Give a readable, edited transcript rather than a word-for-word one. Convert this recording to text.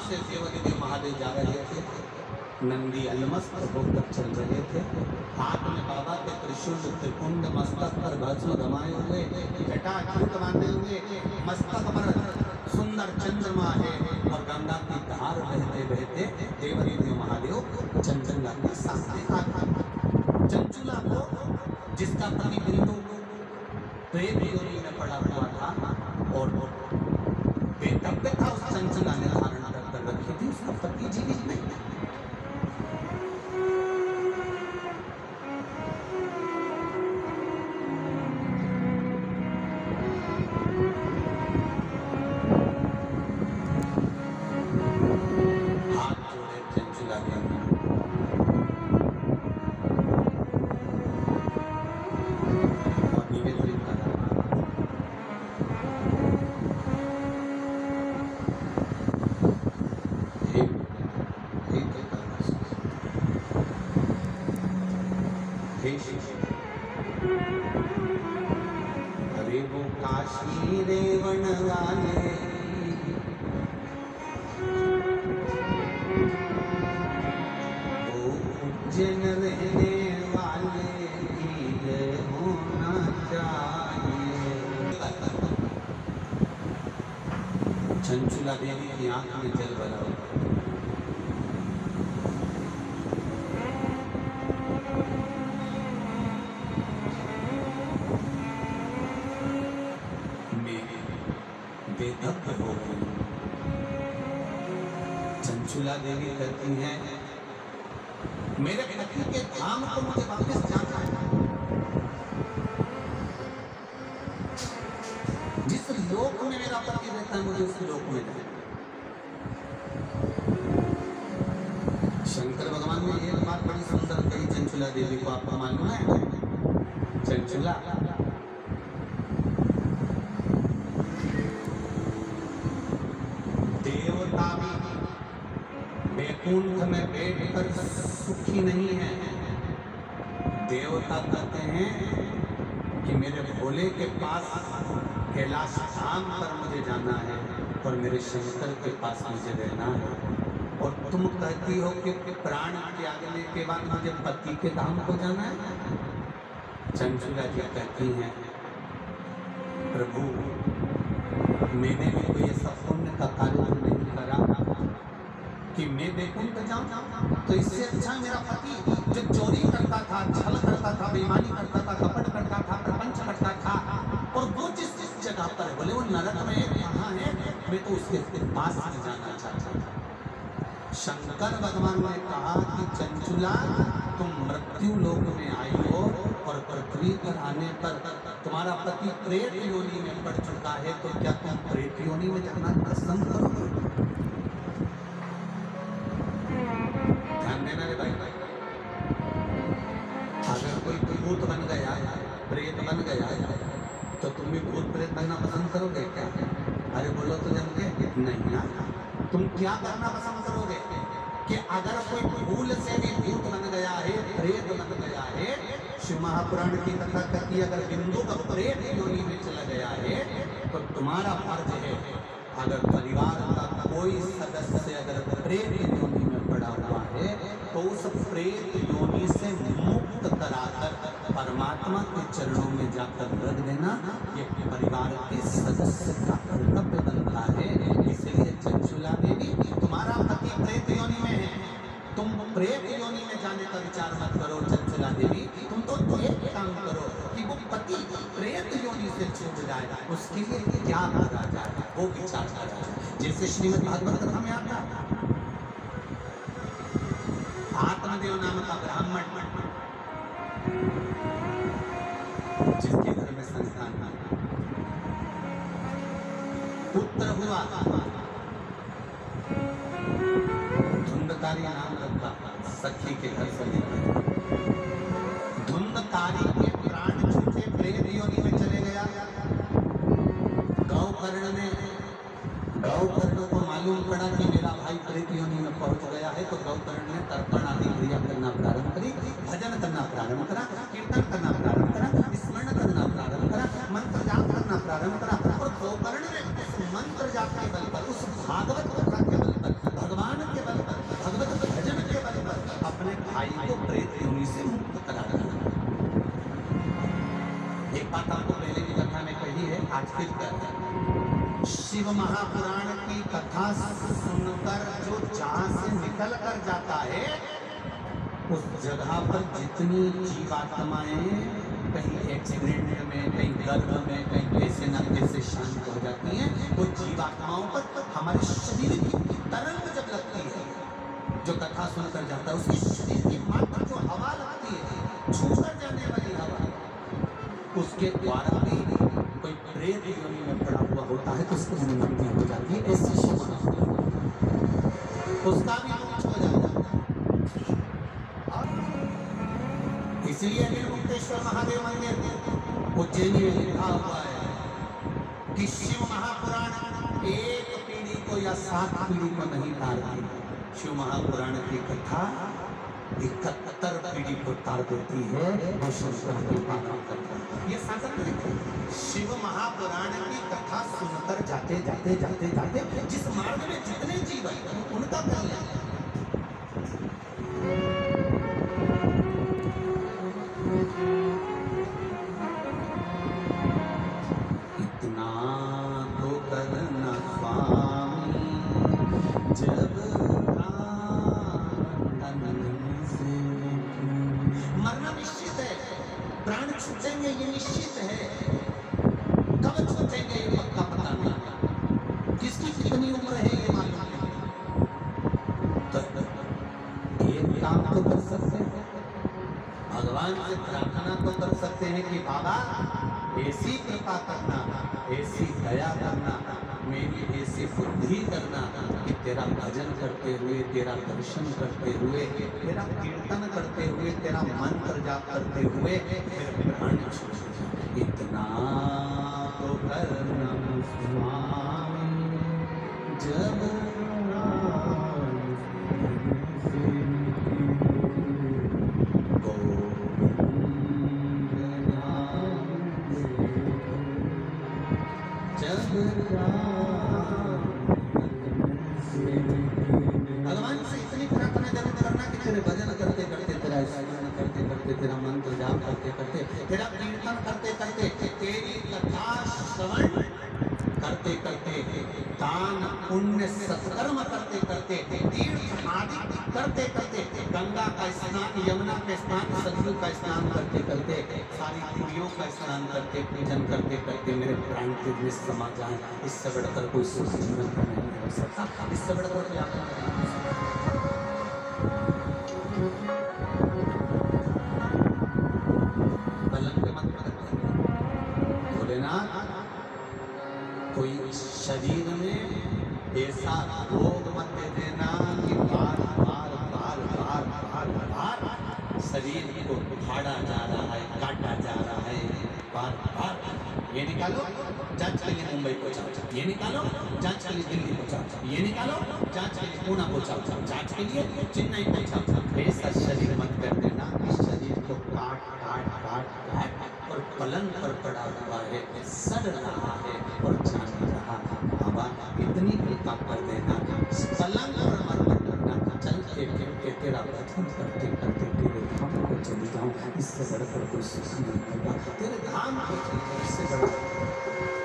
से देवादिदेव महादेव जा रहे थे। नंदी अलमस्त होकर चल रहे थे। हाथ में बाबा के त्रिशूल त्रिपुंड, मस्तक पर भस्म दमाए हुए, जटाजूट बांधे हुए, मस्तक पर सुंदर चंद्रमा है और गंगा की धार बहते बहते देवादिदेव महादेव चंचुला के सामने आ गए। चंचुला को जिसका पति बिंदु प्रेत योनि में पड़ा हुआ था और बेतब्य था, उस चंचुला ने धारण कर रखी थी, उसका पति जीवित नहीं था। अरे वो काशी रेवण वाले, वो उज्जैन रहने वाले की जय होना चाहिए। चंचुला देवी की आंख में जल भरा हुआ। चंचुला देवी कहती हैं, मेरे पति के धाम को मुझे वापस जाना है। जिस लोक में मेरा पति रहता है मुझे उस लोक में जाना। शंकर भगवान ने एक बात बड़ी सुंदर कही चंचुला देवी को, आपको मालूम है? चंचुला, देवता भी बैकुंठ में बैठकर सुखी नहीं है। देवता कहते हैं कि मेरे भोले के पास कैलाश धाम पर मुझे जाना है और मेरे शंकर के पास मुझे रहना है। और तुम कहती हो कि प्राण त्यागने के बाद मुझे पति के धाम को जाना है। चंचुला जी कहती हैं, प्रभु मैंने भी कोई ऐसा पुण्य का कार्य नहीं करा कि मैं बैकुंठ जाऊं, तो इससे अच्छा मेरा पति जो चोरी करता था, छल करता था, बेईमानी करता था, कपट करता था, प्रपंच करता था, और वो जिस जगह पर बोले वो नरक में कहाँ है, मैं तो उसके पास में जाना चाहता था। शंकर भगवान ने कहा कि चंचुला तुम मृत्यु लोक में आई हो और पृथ्वी पर आने पर तुम्हारा पति प्रेत योनि में पड़ चुका है, तो क्या तुम प्रेत योनि में जाना पसंद करोगे? ध्यान देना रे भाई। अगर कोई भूत बन गया, प्रेत बन गया, तो तुम भी भूत प्रेत बनना पसंद करोगे क्या? अरे बोलो तो जम के नहीं ना। तुम क्या करना पसंद करोगे कि अगर कोई भूल से भी भूत बन गया है, प्रेत बन गया है, शिव महापुराण की कथा कहती है अगर बिंदु का प्रेत योनि में चला गया है तो तुम्हारा फर्ज है, अगर परिवार का कोई सदस्य अगर प्रेत योनि में पड़ा हुआ है तो उस प्रेत योनि से मुक्त कराकर परमात्मा के चरणों में जाकर रख देना, ये परिवार के सदस्य का कर्तव्य बनता है। इसलिए चंचुला देवी, तुम्हारा पति प्रेत योनि में है, तुम प्रेत योनि में जाने का विचार मत करो। चंचुला देवी, तुम तो एक काम करो कि वो पति प्रेत योनि से छूट जाए, उसके लिए क्या करा जाए वो विचार करा जाए। जैसे श्रीमद् भागवत कथा में आता है, आत्मदेव नाम का ब्राह्मण जिसके घर में संतान पुत्र हुआ, धुंधकारी नाम रखा, सखी के घर से निकला। धुंधकारी के प्राण छूटे, प्रेत योनि में चले गया। गौकर्ण को मालूम पड़ा कि मेरा भाई प्रेत योनि में पहुंच गया है, तो गौकर्ण ने तर्पण आदि क्रिया करना प्रारंभ करी, भजन करना प्रारंभ करा, कीर्तन करना प्रारंभ करा, स्मरण करना प्रारंभ करा, मंत्र जाप करना प्रारंभ करा। और गौकर्ण ने उस मंत्र जाप के बल पर, उस भागवत कथा के बल पर, महापुराण की कथा सुनकर जो जहां से निकल कर जाता है, उस जगह पर जितनी जीवात्माएं कहीं एक्सीडेंट में, कहीं गर्भ में, कहीं कैसे न कैसे शांत हो जाती हैं, वो जीवात्माओं पर हमारे शरीर की तरंग जब लगती है, जो कथा सुनकर जाता है, उसकी शरीर की मात्र जो हवा लगती है, छूकर जाने वाली हवा, उसके द्वारा भी कोई प्रेत योनि में पड़ा हुआ होता है तो उसकी अनुमति हो जाती है। ऐसी उसका भी मोक्ष हो जाता है। इसलिए नीलकंठेश्वर महादेव मंदिर उज्जैन में लिखा हुआ है कि शिव महापुराण एक पीढ़ी को या 7 पीढ़ी को नहीं तारती। शिव महापुराण की कथा 71 पीढ़ी को तार देती है। ये साधन है। शिव महापुराण की कथा सुनकर जाते जाते जाते जाते जिस मार्ग में जितने जीव हैं उनका कल्याण। इतना तो करना स्वामी जब मरना निश्चित है, प्राण छूटेंगे ये निश्चित है, कब छूटेंगे ये पक्का पता नहीं, किसकी कितनी उम्र है ये मालूम नहीं। तो एक काम तो कर सकते हैं, भगवान से प्रार्थना तो कर सकते हैं कि बाबा ऐसी कृपा करना, ऐसी दया करना, मेरी ऐसी बुद्धि करना कि तेरा भजन करते हुए, तेरा दर्शन करते हुए, तेरा कीर्तन करते हुए, तेरा मंत्र जाप करते हुए मेरे प्राण छूट जाए। इतना तो करना स्वामी जब भगवान से इतनी प्रार्थना जरूर करना कि तेरे भजन करते करते, तेरा स्मरण करते करते, तेरा मंत्र जाप करते करते, तेरा कीर्तन करते करते, तेरी कथा श्रवण करते करते, दान पुण्य सत्कर्म करते करते, तीर्थ आदि करते करते, गंगा का स्नान, यमुना का स्नान, सरयू का स्नान करते करते, सारी नदियों का स्नान करते, पूजन करते करते मेरे प्राण के में समा जाए। इससे बढ़कर कोई सुख जीवन का नहीं हो सकता, इससे बढ़कर कोई आत्मा नहीं हो सकता। पलंग मत भोलेनाथ, कोई शरीर में ऐसा रोग मत दे देना कि बार बार बार बार बार बार शरीर को फाड़ा जा रहा है, काटा जा रहा है, बार बार। ये निकालो जांच के लिए मुंबई पहुंचाओ, ये निकालो जांच के लिए दिल्ली पहुंचाओ, ये निकालो जांच के लिए पुणे पहुंचाओ, जांच के लिए चेन्नई पहुंचाओ। ऐसा शरीर मत कर देना। इस शरीर को काट काट काट काट और पलंग पर पड़ा हुआ है, सड़ रहा है और जान रहा। बाबा इतनी कृपा कर देना, पलंग पर मत करना, चलते फिरते तेरा भजन करते करते तेरे धाम को चली जाऊं। इससे बढ़कर कोई सुख नहीं होगा। तेरे धाम को चलकर इससे बढ़कर